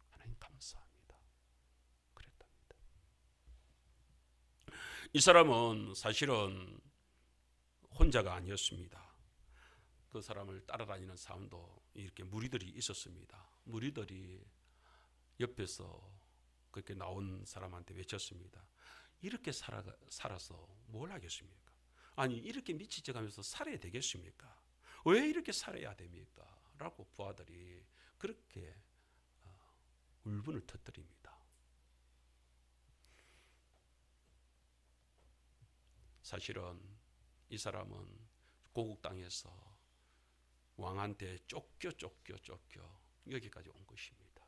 하나님 감사합니다. 그랬답니다. 이 사람은 사실은 혼자가 아니었습니다. 그 사람을 따라다니는 사람도 이렇게 무리들이 있었습니다. 무리들이 옆에서 그렇게 나온 사람한테 외쳤습니다. 이렇게 살아서 뭘 하겠습니까? 아니 이렇게 미치져가면서 살아야 되겠습니까? 왜 이렇게 살아야 됩니까? 라고 부하들이 그렇게 울분을 터뜨립니다. 사실은 이 사람은 고국 땅에서 왕한테 쫓겨 여기까지 온 것입니다.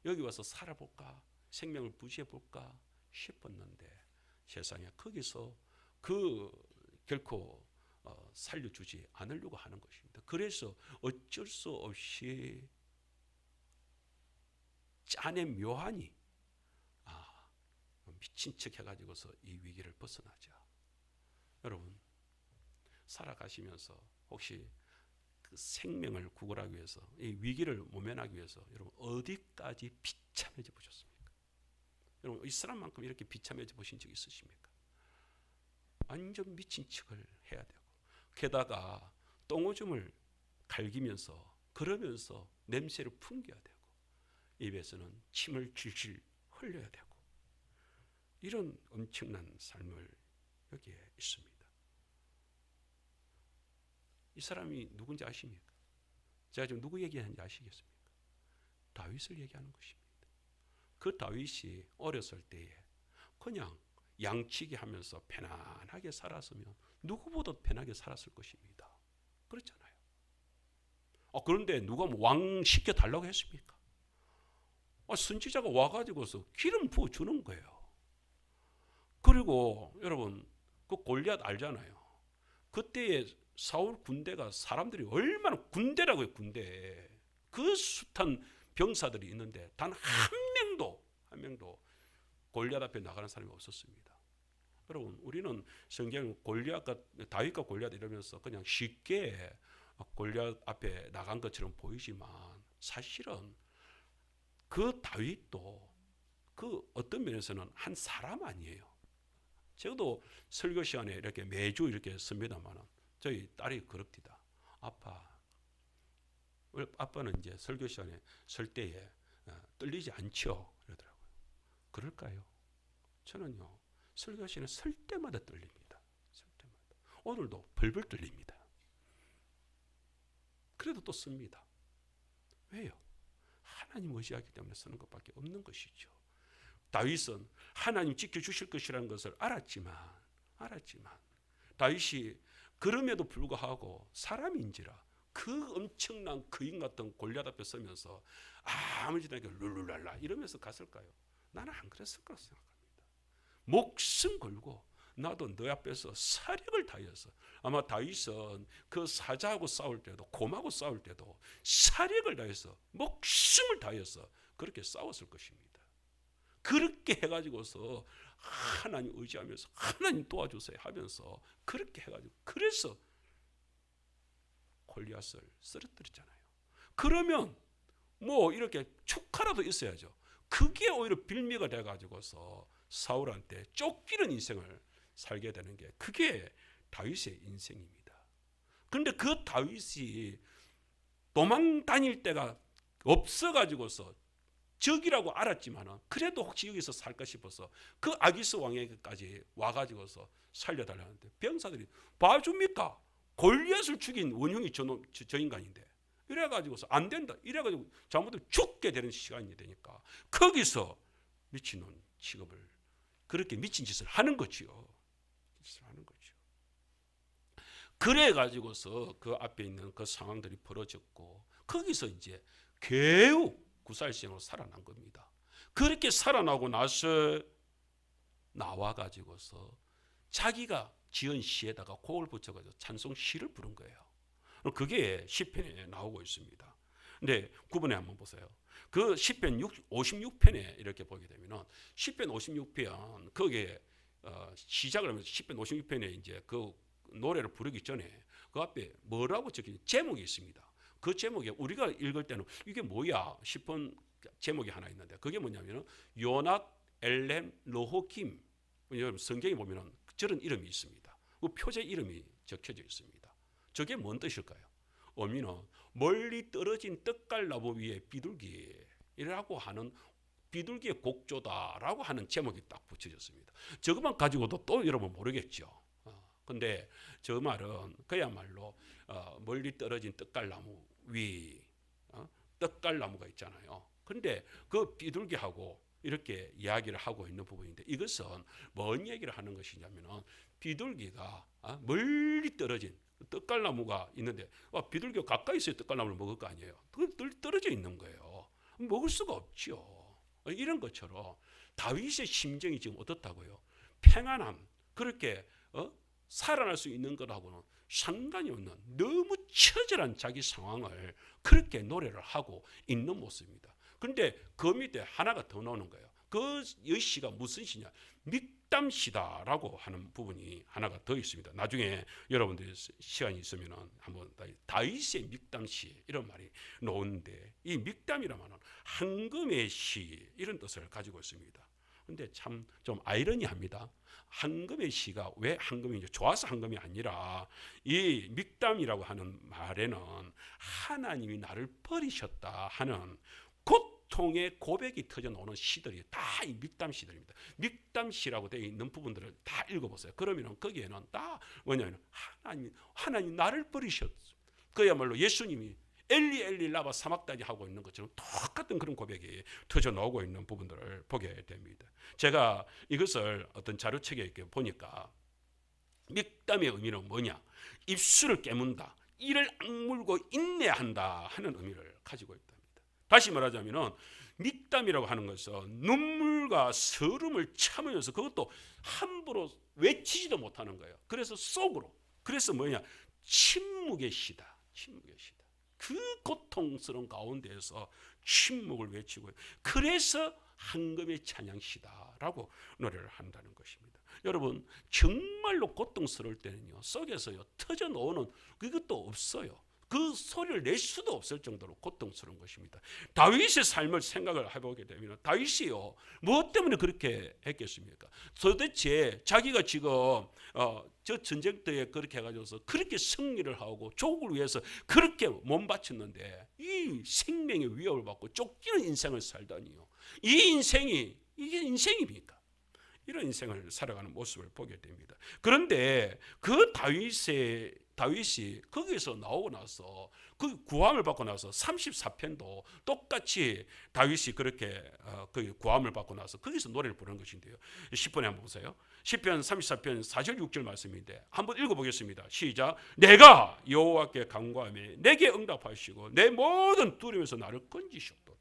여기 와서 살아볼까? 생명을 부지해볼까? 싶었는데 세상에 거기서 결코 살려주지 않으려고 하는 것입니다. 그래서 어쩔 수 없이 짜낸 묘한이 미친 척 해가지고서 이 위기를 벗어나자. 여러분 살아가시면서 혹시 그 생명을 구걸하기 위해서 이 위기를 모면하기 위해서 여러분 어디까지 비참해져 보셨습니까? 여러분 이 사람만큼 이렇게 비참해져 보신 적 있으십니까? 완전 미친 척을 해야 되고 게다가 똥오줌을 갈기면서 그러면서 냄새를 풍겨야 되고 입에서는 침을 질질 흘려야 되고 이런 엄청난 삶을 여기에 있습니다. 이 사람이 누군지 아십니까? 제가 지금 누구 얘기하는지 아시겠습니까? 다윗을 얘기하는 것입니다. 그 다윗이 어렸을 때에 그냥 양치기 하면서 편안하게 살았으면 누구보다 편하게 살았을 것입니다. 그렇잖아요. 그런데 누가 왕 시켜달라고 했습니까? 선지자가 와가지고서 기름 부어주는 거예요. 그리고 여러분 그 골리앗 알잖아요. 그때의 사울 군대가 사람들이 얼마나 군대라고요. 군대. 그 숱한 병사들이 있는데 단 한 명도 골리앗 앞에 나가는 사람이 없었습니다. 여러분 우리는 성경 다윗과 골리앗 이러면서 그냥 쉽게 골리앗 앞에 나간 것처럼 보이지만 사실은 그 다윗도 그 어떤 면에서는 한 사람 아니에요. 저도 설교 시간에 이렇게 매주 이렇게 씁니다만 저희 딸이 그럽니다. 아빠는 이제 설교 시간에 설 때에 떨리지 않죠? 그러더라고요. 그럴까요? 저는요 설교 시간에 설 때마다 떨립니다. 설 때마다. 오늘도 벌벌 떨립니다. 그래도 또 씁니다. 왜요? 하나님 의지하기 때문에 쓰는 것밖에 없는 것이죠. 다윗은 하나님 지켜주실 것이라는 것을 알았지만 다윗이 그럼에도 불구하고 사람인지라 그 엄청난 그인 같은 골리앗 앞에 서면서 아무지도 않게 룰루랄라 이러면서 갔을까요? 나는 안 그랬을 거라고 생각합니다. 목숨 걸고 나도 너 앞에서 사력을 다해서 아마 다윗은 그 사자하고 싸울 때도 곰하고 싸울 때도 사력을 다해서 목숨을 다해서 그렇게 싸웠을 것입니다. 그렇게 해가지고서 하나님 의지하면서 하나님 도와주세요 하면서 그렇게 해가지고 그래서 골리앗을 쓰러뜨렸잖아요. 그러면 뭐 이렇게 축하라도 있어야죠. 그게 오히려 빌미가 돼가지고서 사울한테 쫓기는 인생을 살게 되는 게 그게 다윗의 인생입니다. 그런데 그 다윗이 도망 다닐 때가 없어가지고서 적이라고 알았지만 그래도 혹시 여기서 살까 싶어서 그 아기스 왕에게까지 와가지고서 살려달라는데 병사들이 봐줍니까? 골리앗을 죽인 원흉이 저 인간인데 이래가지고서 안 된다. 이래가지고 잘못하면 죽게 되는 시간이 되니까 거기서 미친놈 취급을 그렇게 미친 짓을 하는 거지요. 짓을 하는 거죠. 그래 가지고서 그 앞에 있는 그 상황들이 벌어졌고 거기서 이제 겨우 구살생으로 살아난 겁니다. 그렇게 살아나고 나서 나와 가지고서 자기가 지은 시에다가 곡을 붙여가지고 찬송 시를 부른 거예요. 그게 시편에 나오고 있습니다. 근데 9번에 한번 보세요. 그 시편 56편에 이렇게 보게 되면은 시편 56편 거기에 시작을 하면서 시편 56편에 이제 그 노래를 부르기 전에 그 앞에 뭐라고 적힌 제목이 있습니다. 그 제목에 우리가 읽을 때는 이게 뭐야 싶은 제목이 하나 있는데 그게 뭐냐면은 요낫 엘렘 로호김. 여러분 성경에 보면은 저런 이름이 있습니다. 그 표제 이름이 적혀져 있습니다. 저게 뭔 뜻일까요? 의미는 멀리 떨어진 떡갈나무 위에 비둘기라고 하는 비둘기의 곡조다라고 하는 제목이 딱 붙여졌습니다. 저것만 가지고도 또 여러분 모르겠죠. 근데 저 말은 그야말로 멀리 떨어진 떡갈나무 위 떡갈나무가 있잖아요. 근데 그 비둘기하고 이렇게 이야기를 하고 있는 부분인데 이것은 뭔 얘기를 하는 것이냐면은 비둘기가 멀리 떨어진 떡갈나무가 있는데 비둘기가 가까이 있어야 떡갈나무를 먹을 거 아니에요. 떨어져 있는 거예요. 먹을 수가 없죠. 이런 것처럼 다윗의 심정이 지금 어떻다고요? 평안함, 그렇게 살아날 수 있는 것하고는 상관이 없는 너무 처절한 자기 상황을 그렇게 노래를 하고 있는 모습입니다. 그런데 그 밑에 하나가 더 나오는 거예요. 그 시가 무슨 시냐? 믹담시다라고 하는 부분이 하나가 더 있습니다. 나중에 여러분들이 시간이 있으면 한번 다윗의 믹담시 이런 말이 나오는데 이 믹담이라는 말은 황금의 시 이런 뜻을 가지고 있습니다. 근데 참 좀 아이러니합니다. 황금의 시가 왜 황금인지 좋아서 황금이 아니라 이 믹담이라고 하는 말에는 하나님이 나를 버리셨다 하는 고통의 고백이 터져 나오는 시들이 다 이 믹담 시들입니다. 믹담 시라고 되어 있는 부분들을 다 읽어보세요. 그러면 거기에는 다 뭐냐면 하나님 나를 버리셨어. 그야말로 예수님이 엘리 엘리 라바 사막다니 하고 있는 것처럼 똑같은 그런 고백이 터져 나오고 있는 부분들을 보게 됩니다. 제가 이것을 어떤 자료책에 이렇게 보니까 믹담의 의미는 뭐냐? 입술을 깨문다, 이를 악물고 인내한다 하는 의미를 가지고 있답니다. 다시 말하자면은 믹담이라고 하는 것은 눈물과 서름을 참으면서 그것도 함부로 외치지도 못하는 거예요. 그래서 속으로, 그래서 뭐냐? 침묵의 시다. 침묵의 시다. 그 고통스러운 가운데에서 침묵을 외치고 그래서 황금의 찬양시다라고 노래를 한다는 것입니다. 여러분 정말로 고통스러울 때는요 속에서요 터져 나오는 그것도 없어요. 그 소리를 낼 수도 없을 정도로 고통스러운 것입니다. 다윗의 삶을 생각을 해보게 되면 다윗이요 무엇 때문에 그렇게 했겠습니까? 도대체 자기가 지금 저 전쟁 때 그렇게 해가지고서 그렇게 승리를 하고 조국을 위해서 그렇게 몸 바쳤는데 이 생명의 위협을 받고 쫓기는 인생을 살다니요. 이 인생이 이게 인생입니까? 이런 인생을 살아가는 모습을 보게 됩니다. 그런데 그 다윗이 거기서 나오고 나서 그 구함을 받고 나서 34편도 똑같이 다윗이 그렇게 그 구함을 받고 나서 거기서 노래를 부르는 것인데요. 10번에 한번 보세요. 시편 34편 4절 6절 말씀인데 한번 읽어보겠습니다. 시작. 내가 여호와께 간구하며 내게 응답하시고 내 모든 두려움에서 나를 건지셨도다.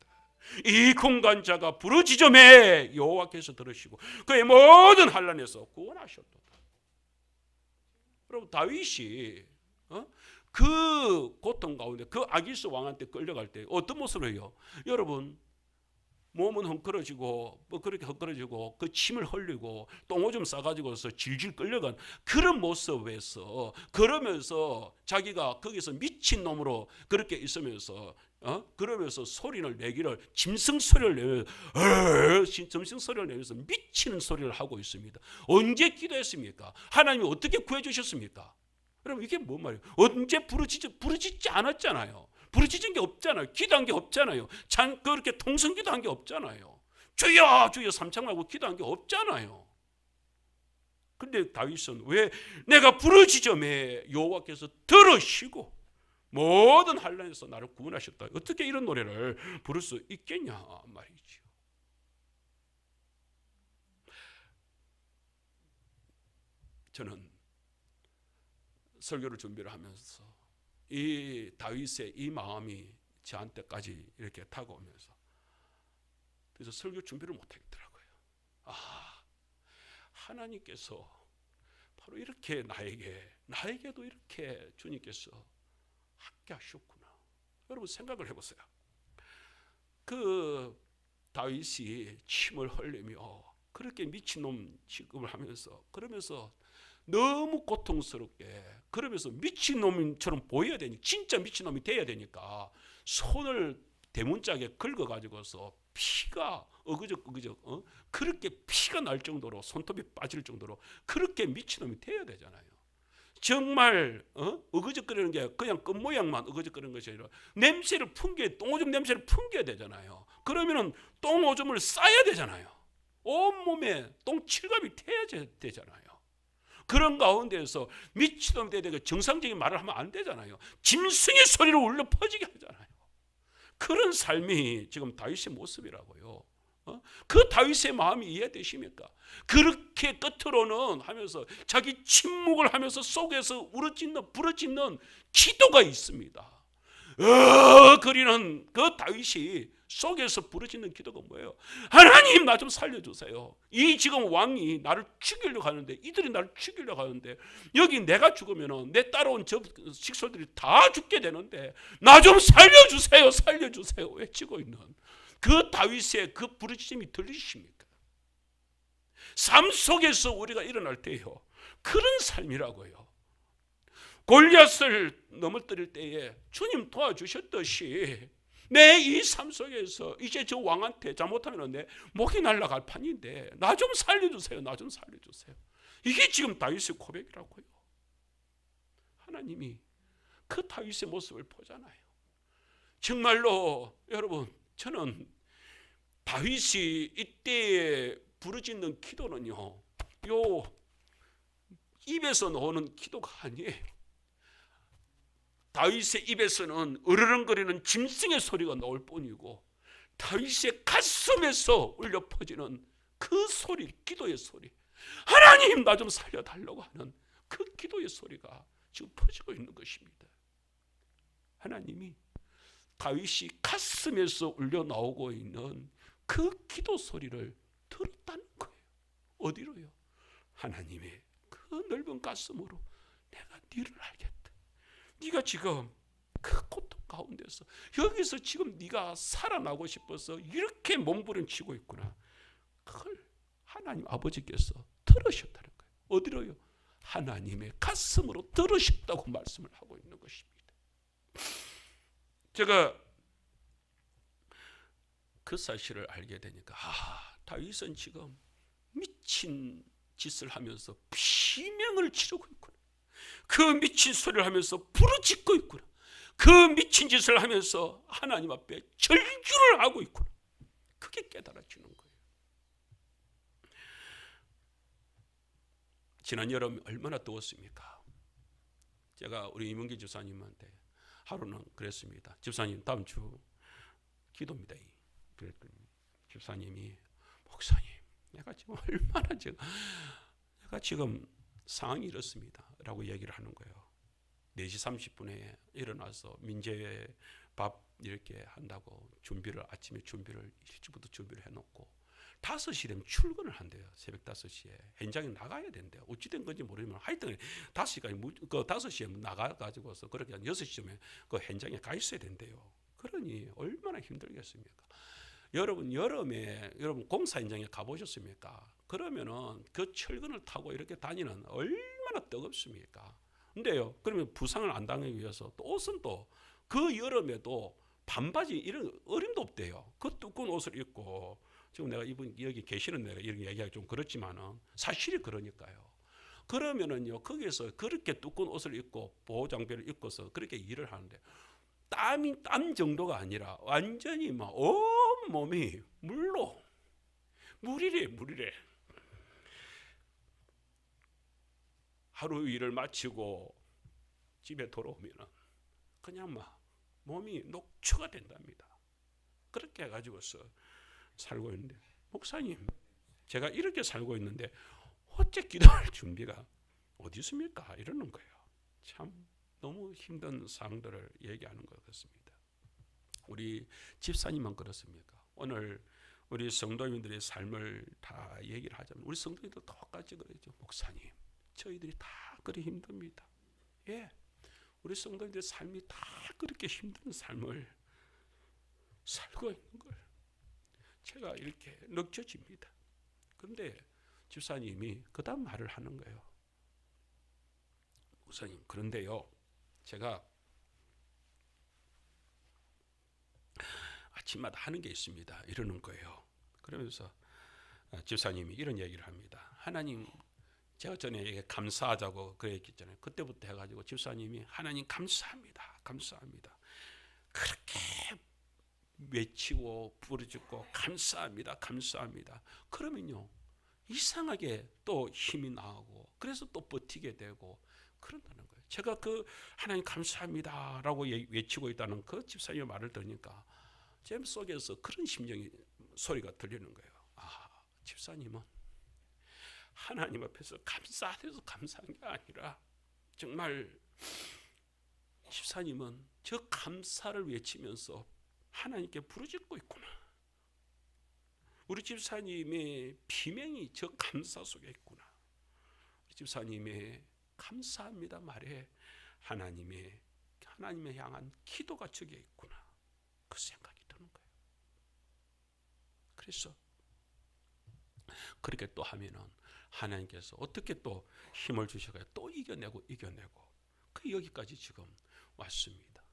이 공간자가 부르짖음에 여호와께서 들으시고 그의 모든 환난에서 구원하셨도다. 여러분 다윗이 그 고통 가운데 그 아기스 왕한테 끌려갈 때 어떤 모습을 해요? 여러분 몸은 헝클어지고 뭐 그렇게 헝클어지고 그 침을 흘리고 똥오줌 싸가지고서 질질 끌려간 그런 모습에서 그러면서 자기가 거기서 미친 놈으로 그렇게 있으면서 그러면서 소리를 내기를 짐승 소리를 내면서 짐승 소리를 내면서 미치는 소리를 하고 있습니다. 언제 기도했습니까? 하나님이 어떻게 구해주셨습니까? 여러분 이게 뭔 말이에요? 언제 부르짖지 않았잖아요. 부르짖은 게 없잖아요. 기도한 게 없잖아요. 그렇게 통성기도한 게 없잖아요. 주여 주여 삼창하고 기도한 게 없잖아요. 근데 다윗은 왜 내가 부르짖음에 여호와께서 들으시고 모든 환난에서 나를 구원하셨다. 어떻게 이런 노래를 부를 수 있겠냐 말이죠. 저는 설교를 준비를 하면서 이 다윗의 이 마음이 저한테까지 이렇게 다가오면서 그래서 설교 준비를 못하겠더라고요. 하나님께서 바로 이렇게 나에게도 이렇게 주님께서 함께 하셨구나. 여러분 생각을 해보세요. 그 다윗이 침을 흘리며 그렇게 미친놈 취급을 하면서 그러면서 너무 고통스럽게 그러면서 미친놈처럼 보여야 되니까 진짜 미친놈이 돼야 되니까 손을 대문짝에 긁어가지고서 피가 어그적 그렇게 피가 날 정도로 손톱이 빠질 정도로 그렇게 미친놈이 돼야 되잖아요. 정말 어그적거리는 게 그냥 끝모양만 어그적거리는 것이 아니라 냄새를 똥오줌 냄새를 풍겨야 되잖아요. 그러면은 똥오줌을 싸야 되잖아요. 온몸에 똥칠감이 태야 되잖아요. 그런 가운데에서 미친놈이 되게 정상적인 말을 하면 안 되잖아요. 짐승의 소리를 울려 퍼지게 하잖아요. 그런 삶이 지금 다윗의 모습이라고요. 그 다윗의 마음이 이해되십니까? 그렇게 끝으로는 하면서 자기 침묵을 하면서 속에서 부르짖는 기도가 있습니다. 그리는 그 다윗이 속에서 부르짖는 기도가 뭐예요? 하나님 나 좀 살려주세요. 이 지금 왕이 나를 죽이려고 하는데 이들이 나를 죽이려고 하는데 여기 내가 죽으면 내 따라온 저 식솔들이 다 죽게 되는데 나 좀 살려주세요. 살려주세요. 외치고 있는 그 다윗의 그 부르짖음이 들리십니까? 삶 속에서 우리가 일어날 때요 그런 삶이라고요. 골리앗을 넘어뜨릴 때에 주님 도와주셨듯이 내 이 삶 속에서 이제 저 왕한테 잘못하면 내 목이 날아갈 판인데 나 좀 살려주세요. 나 좀 살려주세요. 이게 지금 다윗의 고백이라고요. 하나님이 그 다윗의 모습을 보잖아요. 정말로 여러분 저는 다윗이 이때에 부르짖는 기도는요 요 입에서 나오는 기도가 아니에요. 다윗의 입에서는 으르렁거리는 짐승의 소리가 나올 뿐이고 다윗의 가슴에서 울려 퍼지는 그 소리, 기도의 소리, 하나님 나 좀 살려달라고 하는 그 기도의 소리가 지금 퍼지고 있는 것입니다. 하나님이 다윗이 가슴에서 울려 나오고 있는 그 기도 소리를 들었다는 거예요. 어디로요? 하나님의 그 넓은 가슴으로 내가 네를 알겠다. 네가 지금 그 고통 가운데서 여기서 지금 네가 살아나고 싶어서 이렇게 몸부림치고 있구나. 그걸 하나님 아버지께서 들으셨다는 거예요. 어디로요? 하나님의 가슴으로 들으셨다고 말씀을 하고 있는 것입니다. 제가 그 사실을 알게 되니까 다윗은 지금 미친 짓을 하면서 비명을 지르고 있구나. 그 미친 소리를 하면서 부르짖고 있구나. 그 미친 짓을 하면서 하나님 앞에 절규를 하고 있구나. 그게 깨달아지는 거예요. 지난 여름 얼마나 더웠습니까? 제가 우리 이문기 집사님한테 하루는 그랬습니다. 집사님 다음 주 기도입니다. 그랬더니 집사님이 목사님 내가 지금 상황이 이렇습니다 라고 얘기를 하는 거예요. 4시 30분에 일어나서 민재회 밥 이렇게 한다고 아침에 준비를 일찍부터 준비를 해놓고 5시 되면 출근을 한대요. 새벽 5시에 현장에 나가야 된대요. 어찌 된 건지 모르지만 하여튼 5시까지 그 5시에 나가가지고서 그렇게 한 6시쯤에 그 현장에 가 있어야 된대요. 그러니 얼마나 힘들겠습니까? 여러분 여름에 공사 현장에 가보셨습니까? 그러면은 그 철근을 타고 이렇게 다니는 얼마나 뜨겁습니까? 근데요, 그러면 부상을 안 당하기 위해서 또 옷은 또 그 여름에도 반바지 이런 어림도 없대요. 그 두꺼운 옷을 입고 지금 내가 이분 여기 계시는 내가 이런 얘기하기 좀 그렇지만은 사실이 그러니까요. 그러면은요 거기서 그렇게 두꺼운 옷을 입고 보호 장비를 입고서 그렇게 일을 하는데 땀 정도가 아니라 완전히 막 온 몸이 물이래. 하루 일을 마치고 집에 돌아오면 그냥 막 몸이 녹초가 된답니다. 그렇게 해가지고서 살고 있는데 목사님 제가 이렇게 살고 있는데 어째 기도할 준비가 어디 있습니까? 이러는 거예요. 참 너무 힘든 상황들을 얘기하는 것 같습니다. 우리 집사님만 그렇습니까? 오늘 우리 성도님들의 삶을 다 얘기를 하자면 우리 성도님들 똑같이 그러죠. 목사님, 저희들이 다 그리 힘듭니다. 예, 우리 성도님들의 삶이 다 그렇게 힘든 삶을 살고 있는 걸 제가 이렇게 느껴집니다. 그런데 집사님이 그 다음 말을 하는 거예요. 목사님, 그런데요, 제가 아침마다 하는 게 있습니다. 이러는 거예요. 그러면서 집사님이 이런 얘기를 합니다. 하나님, 제가 전에 감사하자고 그랬잖아요. 그때부터 해가지고 집사님이 하나님 감사합니다, 감사합니다, 그렇게 외치고 부르짖고 감사합니다, 감사합니다. 그러면요, 이상하게 또 힘이 나고 그래서 또 버티게 되고 그런다는 거예요. 제가 그 하나님 감사합니다라고 외치고 있다는 그 집사님의 말을 들으니까 제 속에서 그런 심정이 소리가 들리는 거예요. 아, 집사님은 하나님 앞에서 감사해서 감사한 게 아니라 정말 집사님은 저 감사를 외치면서 하나님께 부르짖고 있구나. 우리 집사님의 비명이 저 감사 속에 있구나. 우리 집사님의 감사합니다 말에 하나님의 향한 기도가 저기에 있구나. 그 생각이 드는 거예요. 그래서 그렇게 또 하면은 하나님께서 어떻게 또 힘을 주셔가지고 또 이겨내고 그 여기까지 지금 왔습니다.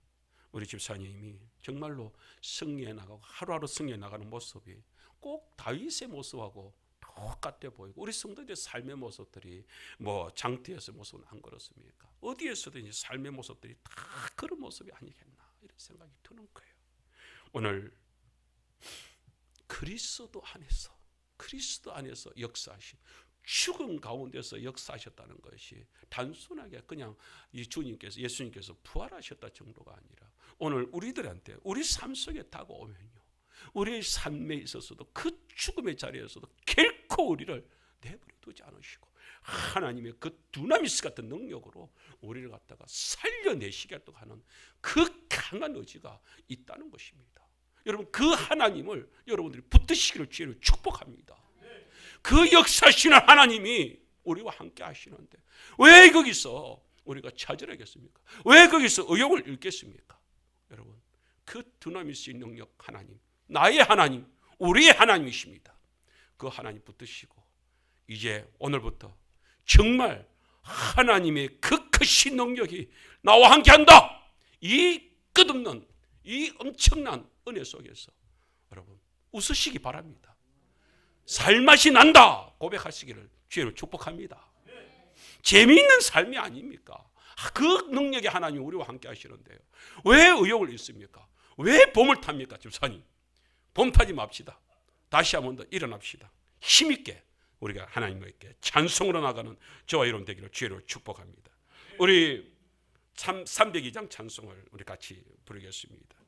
우리 집사님이 정말로 승리해 나가고 하루하루 승리해 나가는 모습이 꼭 다윗의 모습하고 똑같아 보이고 우리 성도들의 삶의 모습들이 뭐 장태에서 모습은 안 그렇습니까? 어디에서든지 삶의 모습들이 다 그런 모습이 아니겠나 이런 생각이 드는 거예요. 오늘 그리스도 안에서 역사하신 죽음 가운데서 역사하셨다는 것이 단순하게 그냥 예수님께서 부활하셨다 정도가 아니라 오늘 우리들한테 우리 삶 속에 다가오면요, 우리의 삶에 있어서도 그 죽음의 자리에서도 결코 우리를 내버려 두지 않으시고 하나님의 그 두나미스 같은 능력으로 우리를 갖다가 살려내시겠다고 하는 그 강한 의지가 있다는 것입니다. 여러분, 그 하나님을 여러분들이 붙드시기를 주의로 축복합니다. 그 역사하시는 하나님이 우리와 함께 하시는데 왜 거기서 우리가 좌절하겠습니까? 왜 거기서 의욕을 잃겠습니까? 여러분, 그 두나미스의 능력 하나님, 나의 하나님, 우리의 하나님이십니다. 그 하나님 붙드시고 이제 오늘부터 정말 하나님의 그 크신 능력이 나와 함께한다. 이 끝없는 이 엄청난 은혜 속에서 여러분 웃으시기 바랍니다. 살맛이 난다 고백하시기를 주로 축복합니다. 재미있는 삶이 아닙니까? 그 능력의 하나님이 우리와 함께 하시는데요, 왜 의욕을 잃습니까? 왜 봄을 탑니까? 집사님, 봄 타지 맙시다. 다시 한번 더 일어납시다. 힘있게 우리가 하나님께 찬송으로 나가는 저와 여러분 되기를 주로 축복합니다. 우리 302장 찬송을 우리 같이 부르겠습니다.